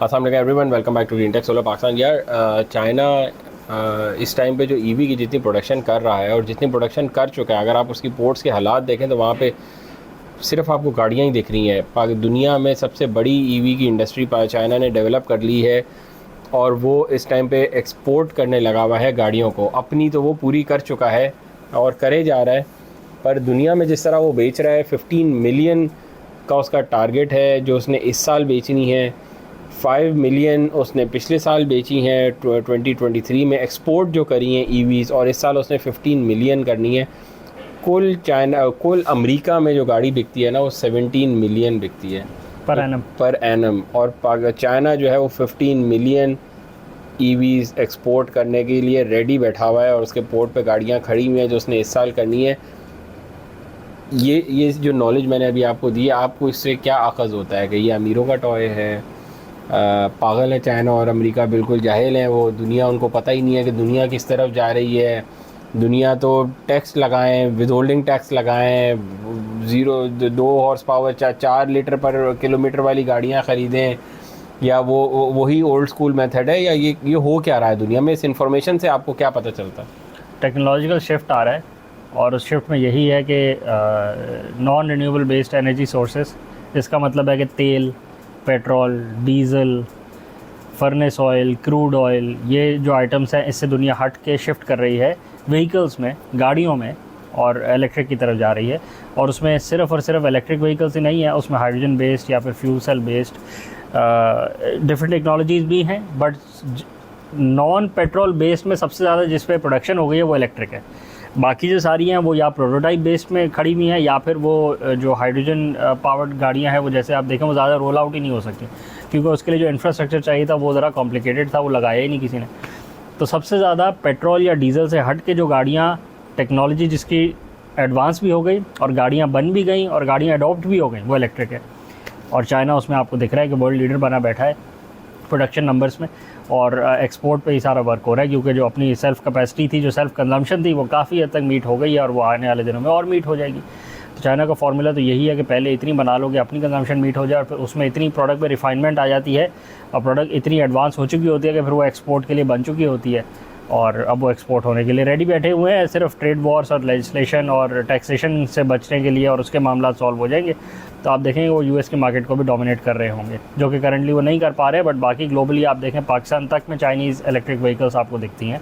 अस्सलाम वालेकुम everyone, welcome back to green tech solar Pakistan. यार चाइना इस टाइम पे जो ईवी की जितनी प्रोडक्शन कर रहा है और जितनी प्रोडक्शन कर चुका है, अगर आप उसकी पोर्ट्स के हालात देखें तो वहाँ पे सिर्फ आपको गाड़ियाँ ही दिख रही हैं। दुनिया में सबसे बड़ी ईवी की इंडस्ट्री चाइना ने डेवलप कर ली है और वो इस टाइम पे एक्सपोर्ट करने लगा हुआ है गाड़ियों को। अपनी तो वो पूरी कर चुका है और करे जा रहा है, पर दुनिया में जिस तरह वो बेच रहा है 15 मिलियन का उसका टारगेट है जो उसने इस साल बेचनी है। 5 मिलियन उसने पिछले साल बेची हैं 2023 में एक्सपोर्ट जो करी हैं ईवीज़, और इस साल उसने 15 मिलियन करनी है। कुल अमेरिका में जो गाड़ी बिकती है ना वो 17 मिलियन बिकती है पर एनम और चाइना जो है वो 15 मिलियन ईवीज़ एक्सपोर्ट करने के लिए रेडी बैठा हुआ है और उसके पोर्ट पे गाड़ियाँ खड़ी हुई हैं जो उसने इस साल करनी है। ये जो नॉलेज मैंने अभी आपको दी है, आपको इससे क्या अखज़ होता है कि ये अमीरों का टॉय है? पागल है चाइना और अमेरिका, बिल्कुल जाहिल हैं वो। दुनिया उनको पता ही नहीं है कि दुनिया किस तरफ जा रही है। दुनिया तो टैक्स लगाएं, विद होल्डिंग टैक्स लगाएं, 2 हॉर्स पावर 4 लीटर पर किलोमीटर वाली गाड़ियां ख़रीदें, या वो वही ओल्ड स्कूल मेथड है, या ये हो क्या रहा है दुनिया में? इस इंफॉर्मेशन से आपको क्या पता चलता है? टेक्नोलॉजिकल शिफ्ट आ रहा है और उस शिफ्ट में यही है कि non renewable based energy sources, जिसका मतलब है कि तेल, petrol, diesel, furnace oil, crude oil, ये जो आइटम्स हैं इससे दुनिया हट के शिफ्ट कर रही है व्हीकल्स में, गाड़ियों में, और इलेक्ट्रिक की तरफ जा रही है। और उसमें सिर्फ़ और सिर्फ इलेक्ट्रिक व्हीकल्स ही नहीं है, उसमें हाइड्रोजन बेस्ड या फिर fuel cell based different technologies भी हैं। बट नॉन पेट्रोल बेस्ड में सबसे ज़्यादा जिस पे प्रोडक्शन हो गई है वो इलेक्ट्रिक है। बाकी जो सारी हैं वो या प्रोटोटाइप बेस्ड में खड़ी हुई हैं या फिर वो जो हाइड्रोजन पावर्ड गाड़ियां हैं वो, जैसे आप देखें, वो ज़्यादा रोल आउट ही नहीं हो सकती क्योंकि उसके लिए जो इंफ्रास्ट्रक्चर चाहिए था वो ज़रा कॉम्प्लिकेटेड था, वो लगाया ही नहीं किसी ने। तो सबसे ज़्यादा पेट्रोल या डीज़ल से हट के जो गाड़ियाँ, टेक्नोलॉजी जिसकी एडवांस भी हो गई और गाड़ियाँ बन भी गई और गाड़ियाँ अडॉप्ट भी हो गई, वो इलेक्ट्रिक है। और चाइना उसमें आपको दिख रहा है कि वर्ल्ड लीडर बना बैठा है प्रोडक्शन नंबर्स में, और एक्सपोर्ट पे ही सारा वर्क हो रहा है क्योंकि जो अपनी सेल्फ़ कैपेसिटी थी, जो सेल्फ़ कंजम्पशन थी, वो काफ़ी हद तक मीट हो गई है और वो आने वाले दिनों में और मीट हो जाएगी। तो चाइना का फार्मूला तो यही है कि पहले इतनी बना लो कि अपनी कंजम्पशन मीट हो जाए और फिर उसमें इतनी प्रोडक्ट में रिफाइनमेंट आ जाती है और प्रोडक्ट इतनी एडवांस हो चुकी होती है कि फिर वो एक्सपोर्ट के लिए बन चुकी होती है और अब वो एक्सपोर्ट होने के लिए रेडी बैठे हुए हैं। सिर्फ ट्रेड वॉर्स और लेजिस्लेशन और टैक्सेशन से बचने के लिए और उसके मामला सॉल्व हो जाएंगे तो आप देखेंगे वो यूएस के मार्केट को भी डोमिनेट कर रहे होंगे, जो कि करंटली वो नहीं कर पा रहे। बट बाकी ग्लोबली आप देखें, पाकिस्तान तक में चाइनीज़ इलेक्ट्रिक व्हीकल्स आपको दिखती हैं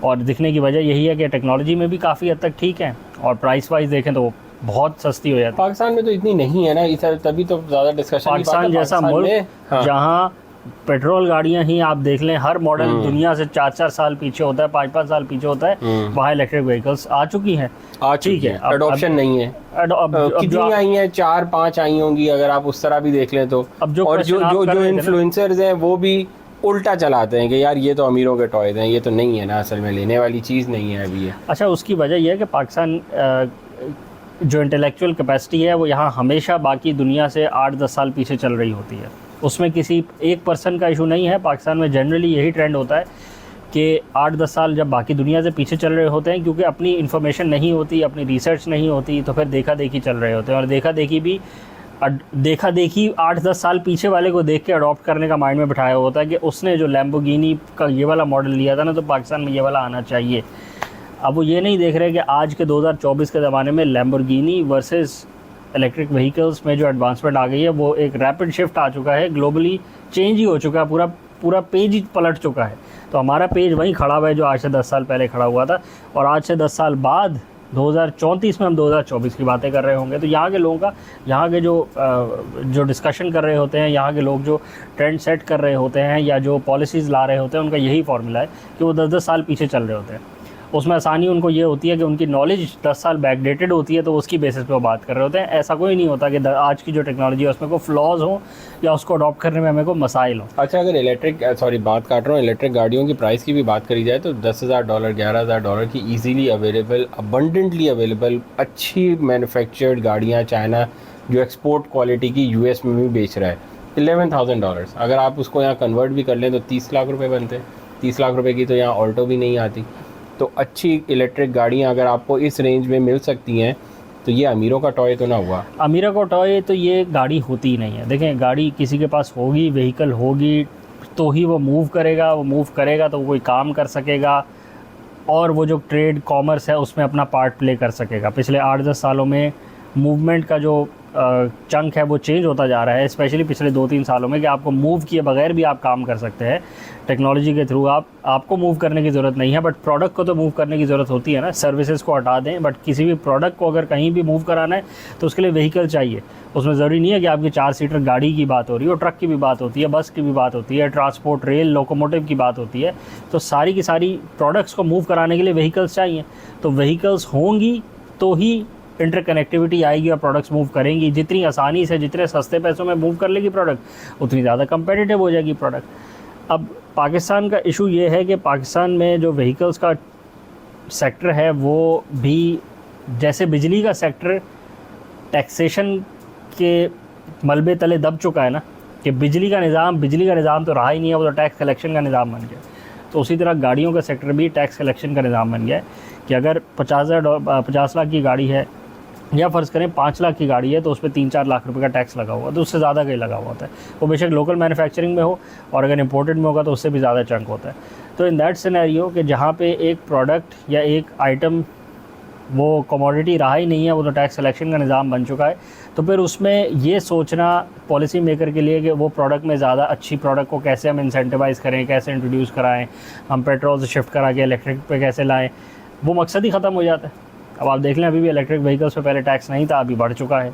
और दिखने की वजह यही है कि टेक्नोलॉजी में भी काफ़ी हद तक ठीक है और प्राइस वाइज देखें तो बहुत सस्ती हो जाती है। पाकिस्तान में तो इतनी नहीं है ना, इस तभी तो ज़्यादा डिस्कशन। पाकिस्तान जैसा मुल्क जहाँ पेट्रोल गाड़ियां ही आप देख लें, हर मॉडल दुनिया से 4-4 साल पीछे होता है, 5-5 साल पीछे होता है, वहाँ इलेक्ट्रिक व्हीकल्स आ चुकी हैं। ठीक है, अडॉप्शन नहीं है। कितनी आई हैं? 4-5 आई होंगी अगर आप उस तरह भी देख लें तो। अब जो इन्फ्लुएंसर्स हैं वो भी उल्टा चलाते हैं कि यार ये तो अमीरों के टॉयज हैं, ये तो नहीं है ना, असल में लेने वाली चीज़ नहीं है अभी। अच्छा, उसकी वजह यह है कि पाकिस्तान जो इंटेलेक्चुअल कैपेसिटी है वो यहाँ हमेशा बाकी दुनिया से 8-10 साल पीछे चल रही होती है। उसमें किसी एक पर्सन का इशू नहीं है। पाकिस्तान में जनरली यही ट्रेंड होता है कि 8-10 साल जब बाकी दुनिया से पीछे चल रहे होते हैं क्योंकि अपनी इन्फॉर्मेशन नहीं होती, अपनी रिसर्च नहीं होती, तो फिर देखा देखी चल रहे होते हैं। और देखा देखी 8-10 साल पीछे वाले को देख के अडॉप्ट करने का माइंड में बिठाया होता है कि उसने जो लैम्बोर्गिनी का ये वाला मॉडल लिया था ना, तो पाकिस्तान में ये वाला आना चाहिए। अब वो ये नहीं देख रहे कि आज के 2024 के ज़माने में लैम्बोर्गिनी वर्सेस इलेक्ट्रिक व्हीकल्स में जो एडवांसमेंट आ गई है वो एक रैपिड शिफ्ट आ चुका है, ग्लोबली चेंज ही हो चुका है, पूरा पेज ही पलट चुका है। तो हमारा पेज वहीं खड़ा हुआ है जो आज से 10 साल पहले खड़ा हुआ था, और आज से 10 साल बाद 2034 में हम 2024 की बातें कर रहे होंगे। तो यहाँ के लोगों का, यहाँ के जो डिस्कशन कर रहे होते हैं, यहाँ के लोग जो ट्रेंड सेट कर रहे होते हैं या जो पॉलिसीज़ ला रहे होते हैं, उनका यही फार्मूला है कि वो 10-10 साल पीछे चल रहे होते हैं। उसमें आसानी उनको ये होती है कि उनकी नॉलेज 10 साल बैकडेटेड होती है, तो उसकी बेसिस पे वो बात कर रहे होते हैं। ऐसा कोई नहीं होता कि आज की जो टेक्नोलॉजी है उसमें कोई फ्लॉज हो या उसको अडॉप्ट करने में हमें कोई मसाइल हो। अच्छा, अगर बात काट रहा हूँ, इलेक्ट्रिक गाड़ियों की प्राइस की भी बात करी जाए तो $10,000 $11,000 की ईजीली अवेलेबल, अबंडेंटली अवेलेबल, अच्छी मैन्युफैक्चर्ड गाड़ियाँ चाइना जो एक्सपोर्ट क्वालिटी की यूएस में भी बेच रहा है। $11,000 अगर आप उसको यहाँ कन्वर्ट भी कर लें तो 30 लाख रुपये बनते हैं। 30 लाख रुपये की तो यहाँ ऑल्टो भी नहीं आती। तो अच्छी इलेक्ट्रिक गाड़ियाँ अगर आपको इस रेंज में मिल सकती हैं तो ये अमीरों का टॉय तो ना हुआ? अमीरों का टॉय तो ये गाड़ी होती ही नहीं है। देखें, गाड़ी किसी के पास होगी, व्हीकल होगी तो ही वो मूव करेगा तो वो कोई काम कर सकेगा और वो जो ट्रेड कॉमर्स है उसमें अपना पार्ट प्ले कर सकेगा। पिछले 8-10 सालों में मूवमेंट का जो चंक है वो चेंज होता जा रहा है, स्पेशली पिछले 2-3 सालों में, कि आपको मूव किए बगैर भी आप काम कर सकते हैं टेक्नोलॉजी के थ्रू। आपको मूव करने की ज़रूरत नहीं है, बट प्रोडक्ट को तो मूव करने की ज़रूरत होती है ना। सर्विसेज को हटा दें, बट किसी भी प्रोडक्ट को अगर कहीं भी मूव कराना है तो उसके लिए व्हीकल चाहिए। उसमें ज़रूरी नहीं है कि आपकी 4 सीटर गाड़ी की बात हो रही हो, ट्रक की भी बात होती है, बस की भी बात होती है, ट्रांसपोर्ट, रेल, लोकोमोटिव की बात होती है। तो सारी की सारी प्रोडक्ट्स को मूव कराने के लिए व्हीकल्स चाहिए। तो व्हीकल्स होंगी तो ही इंटरकनेक्टिविटी आएगी और प्रोडक्ट्स मूव करेंगी। जितनी आसानी से, जितने सस्ते पैसों में मूव कर लेगी प्रोडक्ट, उतनी ज़्यादा कंपेटिटिव हो जाएगी प्रोडक्ट। अब पाकिस्तान का इशू ये है कि पाकिस्तान में जो व्हीकल्स का सेक्टर है वो भी जैसे बिजली का सेक्टर टैक्सेशन के मलबे तले दब चुका है ना, कि बिजली का निज़ाम तो रहा ही नहीं है, वो तो टैक्स कलेक्शन का निज़ाम बन गया। तो उसी तरह गाड़ियों का सेक्टर भी टैक्स कलेक्शन का निज़ाम बन गया है कि अगर 50 लाख की गाड़ी है या फ़र्ज़ करें 5 लाख की गाड़ी है तो उस पर 3-4 लाख रुपए का टैक्स लगा हुआ, तो उससे ज़्यादा कहीं लगा हुआ होता है। वो बेशक लोकल मैन्युफैक्चरिंग में हो और अगर इंपोर्टेड में होगा तो उससे भी ज़्यादा चंक होता है। तो इन दैट सिनेरियो कि जहाँ पे एक प्रोडक्ट या एक आइटम वो कमोडिटी रहा ही नहीं है, वो तो टैक्स कलेक्शन का निज़ाम बन चुका है। तो फिर उसमें ये सोचना पॉलिसी मेकर के लिए कि वो प्रोडक्ट में ज़्यादा अच्छी प्रोडक्ट को कैसे हम इंसेंटिवाइज़ करें, कैसे इंट्रोड्यूस कराएं, हम पेट्रोल से शिफ्ट करा के इलेक्ट्रिक पे कैसे लाएं, वो मकसद ही ख़त्म हो जाता है। अब आप देख लें, अभी भी इलेक्ट्रिक व्हीकल्स पे पहले टैक्स नहीं था, अभी बढ़ चुका है।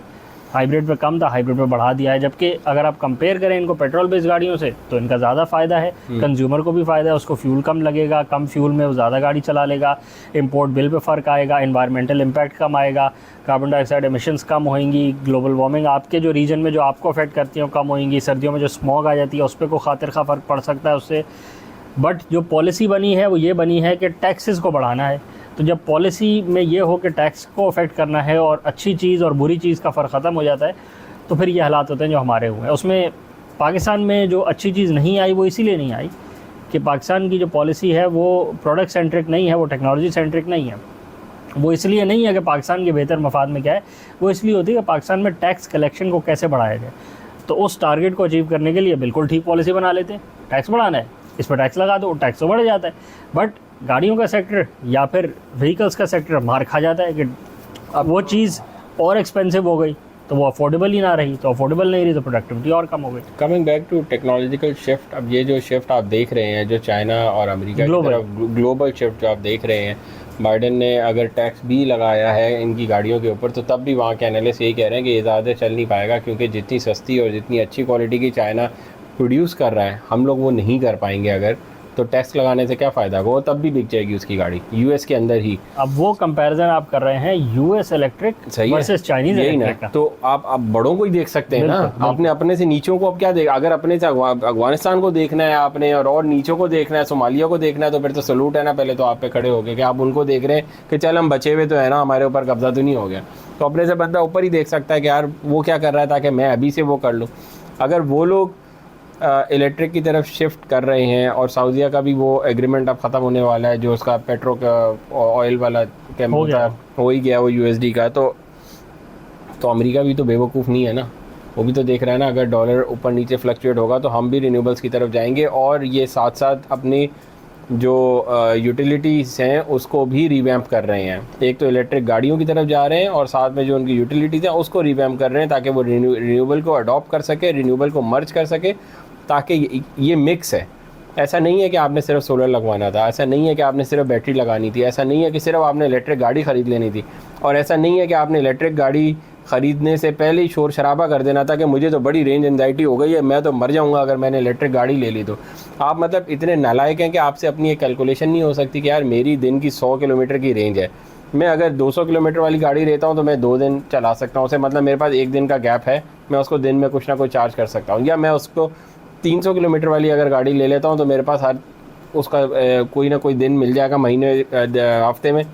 हाइब्रिड पे कम था, हाइब्रिड पे बढ़ा दिया है। जबकि अगर आप कंपेयर करें इनको पेट्रोल बेस्ड गाड़ियों से तो इनका ज़्यादा फ़ायदा है, कंज्यूमर को भी फ़ायदा है, उसको फ्यूल कम लगेगा, कम फ्यूल में वो ज़्यादा गाड़ी चला लेगा, इंपोर्ट बिल पे फ़र्क आएगा, एनवायरमेंटल इम्पैक्ट कम आएगा, कार्बन डाइऑक्साइड एमिशंस कम होंगी, ग्लोबल वार्मिंग आपके जो रीजन में जो आपको अफेक्ट करती है कम होंगी, सर्दियों में जो स्मॉग आ जाती है उस पर को खातिर खा फ़र्क पड़ सकता है उससे। बट जो पॉलिसी बनी है वो ये बनी है कि टैक्सेस को बढ़ाना है। तो जब पॉलिसी में ये हो कि टैक्स को अफेक्ट करना है और अच्छी चीज़ और बुरी चीज़ का फ़र्क ख़त्म हो जाता है, तो फिर ये हालात होते हैं जो हमारे हुए हैं। उसमें पाकिस्तान में जो अच्छी चीज़ नहीं आई वो इसीलिए नहीं आई कि पाकिस्तान की जो पॉलिसी है वो प्रोडक्ट सेंट्रिक नहीं है, वो टेक्नोलॉजी सेंट्रिक नहीं है। वो इसलिए नहीं है कि पाकिस्तान के बेहतर मफाद में क्या है, वो इसलिए होती है कि पाकिस्तान में टैक्स कलेक्शन को कैसे बढ़ाया जाए। तो उस टारगेट को अचीव करने के लिए बिल्कुल ठीक पॉलिसी बना लेते हैं, टैक्स बढ़ाना है, इस पर टैक्स लगा दो, टैक्स तो बढ़ जाता है। बट गाड़ियों का सेक्टर या फिर व्हीकल्स का सेक्टर मार खा जाता है कि अब वो चीज़ और एक्सपेंसिव हो गई तो वो अफोर्डेबल ही ना रही, तो अफोर्डेबल नहीं रही तो प्रोडक्टिविटी और कम हो गई। Coming back to technological shift, अब ये जो शिफ्ट आप देख रहे हैं जो चाइना और अमेरिका की तरफ ग्लोबल शिफ्ट जो आप देख रहे हैं, बाइडन ने अगर टैक्स भी लगाया है इनकी गाड़ियों के ऊपर तो तब भी वहाँ के एनालिस्ट यही कह रहे हैं कि ये ज़्यादा चल नहीं पाएगा, क्योंकि जितनी सस्ती और जितनी अच्छी क्वालिटी की चाइना प्रोड्यूस कर रहा है हम लोग वो नहीं कर पाएंगे। अगर तो टैक्स लगाने से क्या फ़ायदा, वो तब भी बिक जाएगी उसकी गाड़ी यूएस के अंदर ही। अब वो कंपैरिजन आप कर रहे हैं US electric versus Chinese electric का, तो आप बड़ों को ही देख सकते हैं ना। आपने अपने से नीचों को अब क्या देख, अगर अपने से अफगानिस्तान को देखना है आपने और नीचों को देखना है, सोमालिया को देखना है, तो फिर तो सलूट है ना पहले तो आप पे खड़े हो गए कि आप उनको देख रहे हैं कि चल हम बचे हुए तो है ना, हमारे ऊपर कब्जा तो नहीं हो गया। तो अपने से बंदा ऊपर ही देख सकता है कि यार वो क्या कर रहा है ताकि मैं अभी से वो कर लूँ। अगर वो लोग इलेक्ट्रिक की तरफ शिफ्ट कर रहे हैं और सऊदीया का भी वो एग्रीमेंट अब ख़त्म होने वाला है, जो उसका पेट्रो का ऑयल वाला हो ही गया वो यूएसडी का, तो अमेरिका भी तो बेवकूफ़ नहीं है ना, वो भी तो देख रहा है ना अगर डॉलर ऊपर नीचे फ्लक्चुएट होगा तो हम भी रिन्यूएबल्स की तरफ जाएंगे और ये साथ साथ अपनी जो यूटिलिटीज़ हैं उसको भी रिवैम्प कर रहे हैं। एक तो इलेक्ट्रिक गाड़ियों की तरफ जा रहे हैं और साथ में जो उनकी यूटिलिटीज़ हैं उसको रिवैम्प कर रहे हैं ताकि वो रिन्यूएबल को अडॉप्ट कर सके, रिन्यूएबल को मर्ज कर सके, ताकि ये मिक्स है। ऐसा नहीं है कि आपने सिर्फ सोलर लगवाना था, ऐसा नहीं है कि आपने सिर्फ बैटरी लगानी थी, ऐसा नहीं है कि सिर्फ आपने इलेक्ट्रिक गाड़ी ख़रीद लेनी थी, और ऐसा नहीं है कि आपने इलेक्ट्रिक गाड़ी ख़रीदने से पहले ही शोर शराबा कर देना था कि मुझे तो बड़ी रेंज एंजाइटी हो गई है, मैं तो मर जाऊंगा अगर मैंने इलेक्ट्रिक गाड़ी ले ली तो। आप मतलब इतने नालायक हैं कि आपसे अपनी एक कैलकुलेशन नहीं हो सकती कि यार मेरी दिन की 100 किलोमीटर की रेंज है, मैं अगर 200 किलोमीटर वाली गाड़ी लेता हूँ तो मैं 2 दिन चला सकता हूँ, उसे मतलब मेरे पास 1 दिन का गैप है, मैं उसको दिन में कुछ ना कुछ चार्ज कर सकता हूँ। या मैं उसको 300 किलोमीटर वाली अगर गाड़ी ले लेता हूँ तो मेरे पास हर उसका कोई ना कोई दिन मिल जाएगा महीने हफ्ते में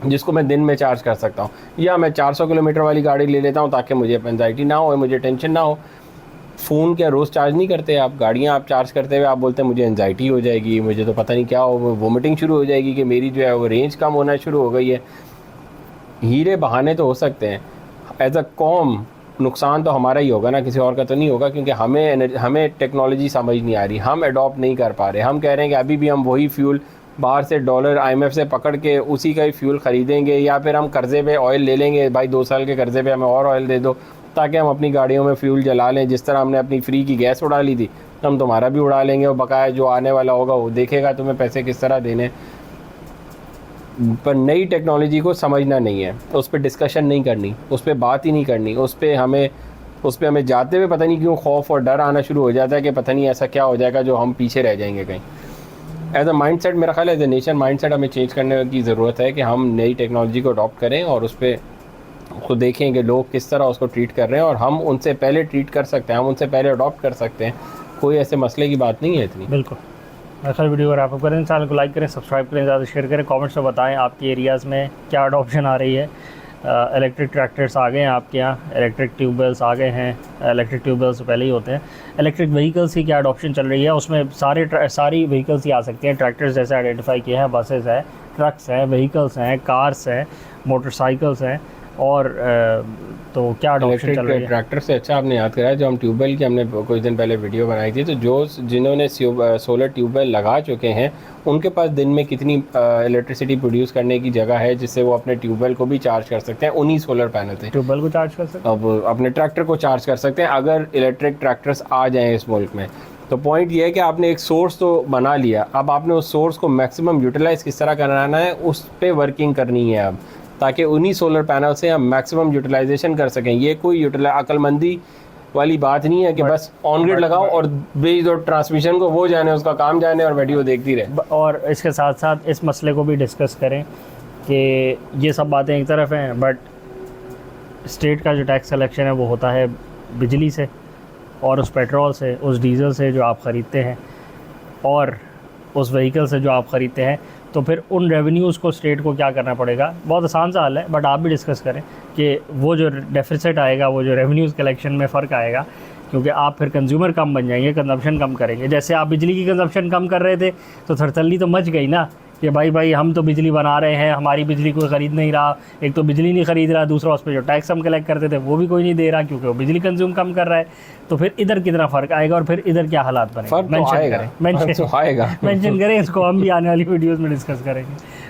जिसको मैं दिन में चार्ज कर सकता हूँ। या मैं 400 किलोमीटर वाली गाड़ी ले लेता हूँ ताकि मुझे एंजाइटी ना हो, मुझे टेंशन ना हो। फ़ोन क्या रोज़ चार्ज नहीं करते आप, गाड़ियाँ आप चार्ज करते हुए आप बोलते हैं मुझे एंजाइटी हो जाएगी, मुझे तो पता नहीं क्या हो, वोमिटिंग शुरू हो जाएगी कि मेरी जो है वो रेंज कम होना शुरू हो गई है। हीरे बहाने तो हो सकते हैं, एज अ कौम नुकसान तो हमारा ही होगा ना, किसी और का तो नहीं होगा, क्योंकि हमें टेक्नोलॉजी समझ नहीं आ रही, हम अडॉप्ट नहीं कर पा रहे। हम कह रहे हैं कि अभी भी हम वही फ्यूल बाहर से डॉलर IMF से पकड़ के उसी का ही फ्यूल ख़रीदेंगे, या फिर हम कर्ज़े पे ऑयल ले लेंगे, भाई 2 साल के कर्ज़े पे हमें और ऑयल दे दो ताकि हम अपनी गाड़ियों में फ्यूल जला लें। जिस तरह हमने अपनी फ्री की गैस उड़ा ली थी, हम तुम्हारा भी उड़ा लेंगे, और बकाया जो आने वाला होगा वो देखेगा तुम्हें पैसे किस तरह देने। पर नई टेक्नोलॉजी को समझना नहीं है, उस पर डिस्कशन नहीं करनी, उस पर बात ही नहीं करनी, उस पर हमें जाते हुए पता नहीं क्यों खौफ और डर आना शुरू हो जाता है कि पता नहीं ऐसा क्या हो जाएगा जो हम पीछे रह जाएंगे कहीं। एज अ माइंडसेट, मेरा ख्याल है एज ए नेशन माइंडसेट हमें चेंज करने की ज़रूरत है कि हम नई टेक्नोलॉजी को अडॉप्ट करें और उस पर खुद देखें कि लोग किस तरह उसको ट्रीट कर रहे हैं, और हम उनसे पहले ट्रीट कर सकते हैं, हम उनसे पहले अडॉप्ट कर सकते हैं। कोई ऐसे मसले की बात नहीं है इतनी। बिल्कुल। अच्छा, वीडियो अगर आप करें, चैनल को लाइक करें, सब्सक्राइब करें, ज़्यादा शेयर करें, कमेंट्स में बताएं आपके एरियाज़ में क्या अडॉप्शन आ रही है। इलेक्ट्रिक ट्रैक्टर्स आ गए हैं आपके यहाँ, इलेक्ट्रिक ट्यूबवेल्स आ गए हैं, इलेक्ट्रिक ट्यूबवेल्स पहले ही होते हैं। इलेक्ट्रिक व्हीकल्स की क्या अडॉप्शन चल रही है, उसमें सारी व्हीकल्स ही आ सकती हैं। ट्रैक्टर्स जैसे आइडेंटिफाई किए हैं, बसेस हैं, ट्रक्स हैं, व्हीकल्स हैं, कार्स हैं, मोटरसाइकिल्स हैं, और तो क्या अडॉप्शन चल रही है। ट्रैक्टर से अच्छा आपने याद कराया, जो हम ट्यूबवेल की हमने कुछ दिन पहले वीडियो बनाई थी, तो जिन्होंने सोलर ट्यूबवेल लगा चुके हैं उनके पास दिन में कितनी इलेक्ट्रिसिटी प्रोड्यूस करने की जगह है जिससे वो अपने ट्यूबवेल को भी चार्ज कर सकते हैं। उन्हीं सोलर पैनल से ट्यूबवेल को चार्ज कर सकते हैं, अब अपने ट्रैक्टर को चार्ज कर सकते हैं अगर इलेक्ट्रिक ट्रैक्टर्स आ जाएँ इस मुल्क में। तो पॉइंट ये है कि आपने एक सोर्स तो बना लिया, अब आपने उस सोर्स को मैक्सिमम यूटिलाइज़ किस तरह कराना है उस पर वर्किंग करनी है अब, ताकि उन्हीं सोलर पैनल से हम मैक्सिमम यूटिलाइजेशन कर सकें। ये कोई अक्लमंदी वाली बात नहीं है कि बस ऑन ग्रिड लगाओ और भेज दो ट्रांसमिशन को, वो जाने उसका काम जाने और वीडियो देखती रहे। और इसके साथ साथ इस मसले को भी डिस्कस करें कि ये सब बातें एक तरफ हैं, बट स्टेट का जो टैक्स कलेक्शन है वो होता है बिजली से और उस पेट्रोल से, उस डीज़ल से जो आप ख़रीदते हैं, और उस व्हीकल से जो आप ख़रीदते हैं। तो फिर उन रेवेन्यूज़ को स्टेट को क्या करना पड़ेगा। बहुत आसान सा हल है, बट आप भी डिस्कस करें कि वो जो डेफिसिट आएगा, वो जो रेवेन्यूज़ कलेक्शन में फ़र्क आएगा, क्योंकि आप फिर कंज्यूमर कम बन जाएंगे, कंजम्पशन कम करेंगे। जैसे आप बिजली की कंजम्पशन कम कर रहे थे तो थरथल्ली तो मच गई ना कि भाई हम तो बिजली बना रहे हैं, हमारी बिजली कोई ख़रीद नहीं रहा। एक तो बिजली नहीं ख़रीद रहा, दूसरा उस पर जो टैक्स हम कलेक्ट करते थे वो भी कोई नहीं दे रहा क्योंकि वो बिजली कंज्यूम कम कर रहा है। तो फिर इधर कितना फ़र्क आएगा और फिर इधर क्या हालात बनेंगे, मेंशन करें, मेंशन करें इसको, हम भी आने वाली वीडियोज़ में डिस्कस करेंगे।